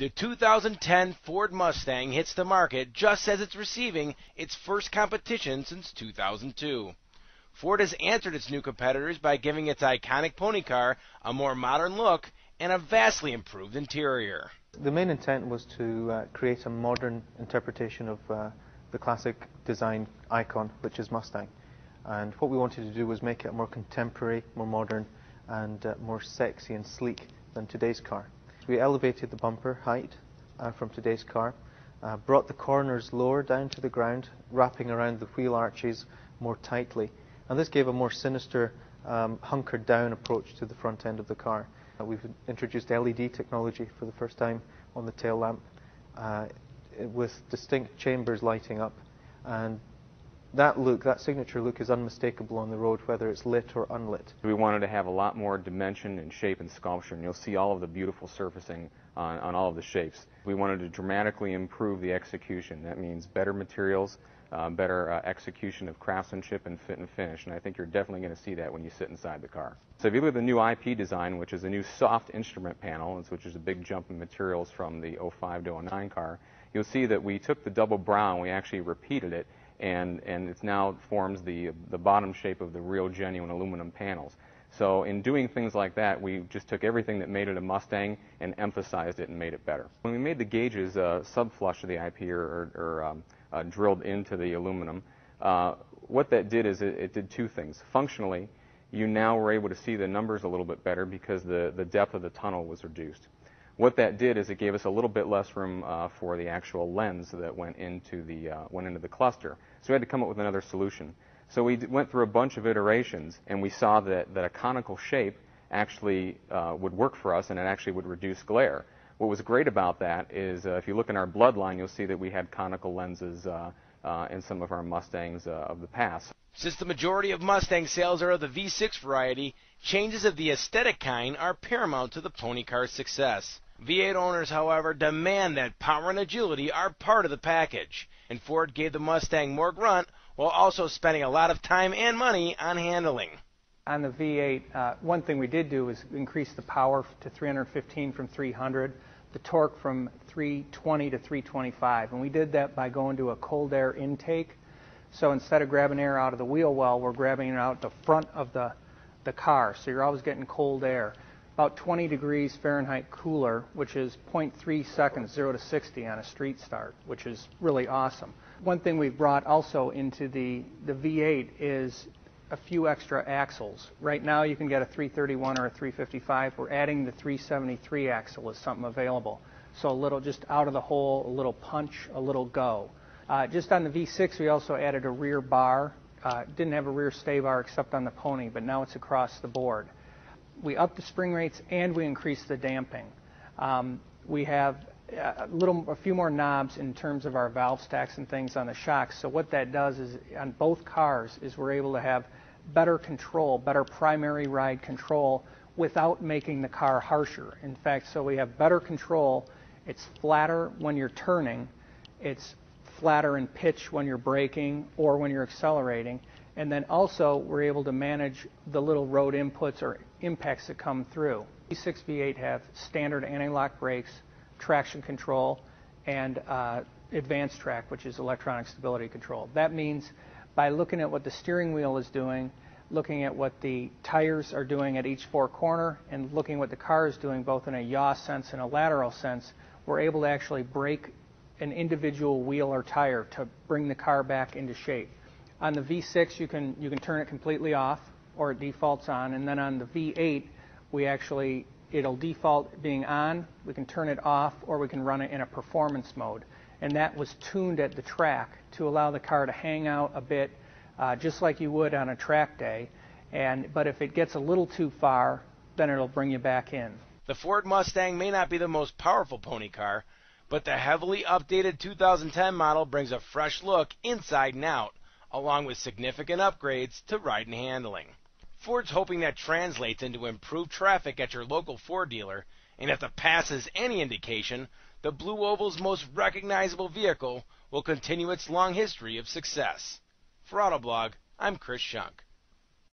The 2010 Ford Mustang hits the market just as it's receiving its first competition since 2002. Ford has answered its new competitors by giving its iconic pony car a more modern look and a vastly improved interior. The main intent was to create a modern interpretation of the classic design icon, which is Mustang. And what we wanted to do was make it more contemporary, more modern, and more sexy and sleek than today's car. We elevated the bumper height from today's car, brought the corners lower down to the ground, wrapping around the wheel arches more tightly. And this gave a more sinister, hunkered down approach to the front end of the car. We've introduced LED technology for the first time on the tail lamp with distinct chambers lighting up. And that look, that signature look, is unmistakable on the road, whether it's lit or unlit. We wanted to have a lot more dimension and shape and sculpture, and you'll see all of the beautiful surfacing on all of the shapes. We wanted to dramatically improve the execution. That means better materials, better execution of craftsmanship and fit and finish, and I think you're definitely going to see that when you sit inside the car. So if you look at the new IP design, which is a new soft instrument panel, which is a big jump in materials from the 05 to 09 car, you'll see that we took the double brown, we actually repeated it, and it now forms the bottom shape of the real genuine aluminum panels. So in doing things like that, we just took everything that made it a Mustang and emphasized it and made it better. When we made the gauges sub-flush of the IP or drilled into the aluminum, what that did is it did two things. Functionally, you now were able to see the numbers a little bit better because the depth of the tunnel was reduced. What that did is it gave us a little bit less room for the actual lens that went into the cluster. So we had to come up with another solution. So we went through a bunch of iterations, and we saw that a conical shape actually would work for us, and it actually would reduce glare. What was great about that is if you look in our bloodline, you'll see that we had conical lenses in some of our Mustangs of the past. Since the majority of Mustang sales are of the V6 variety, changes of the aesthetic kind are paramount to the pony car's success. V8 owners, however, demand that power and agility are part of the package, and Ford gave the Mustang more grunt while also spending a lot of time and money on handling. On the V8, one thing we did do was increase the power to 315 from 300, the torque from 320 to 325, and we did that by going to a cold air intake. So instead of grabbing air out of the wheel well, we're grabbing it out the front of the car, so you're always getting cold air. About 20 degrees Fahrenheit cooler, which is 0.3 seconds, 0 to 60 on a street start, which is really awesome. One thing we've brought also into the V8 is a few extra axles. Right now you can get a 331 or a 355. We're adding the 373 axle as something available. So a little just out of the hole, a little punch, a little go. Just on the V6 we also added a rear bar. Didn't have a rear stay bar except on the pony, but now it's across the board. We upped the spring rates and we increased the damping. We have a few more knobs in terms of our valve stacks and things on the shocks. So what that does is on both cars is we're able to have better control, better primary ride control without making the car harsher. In fact, so we have better control. It's flatter when you're turning. It's flatter in pitch when you're braking or when you're accelerating. And then also we're able to manage the little road inputs or impacts that come through. V6, V8 have standard anti-lock brakes, traction control, and advanced track, which is electronic stability control. That means by looking at what the steering wheel is doing, looking at what the tires are doing at each four corner, and looking what the car is doing both in a yaw sense and a lateral sense, we're able to actually brake an individual wheel or tire to bring the car back into shape. On the V6, you can turn it completely off, or it defaults on, and then on the V8, it'll default being on. We can turn it off, or we can run it in a performance mode. And that was tuned at the track to allow the car to hang out a bit, just like you would on a track day. But if it gets a little too far, then it'll bring you back in. The Ford Mustang may not be the most powerful pony car, but the heavily updated 2010 model brings a fresh look inside and out, along with significant upgrades to ride and handling. Ford's hoping that translates into improved traffic at your local Ford dealer, and if the past is any indication, the Blue Oval's most recognizable vehicle will continue its long history of success. For Autoblog, I'm Chris Shunk.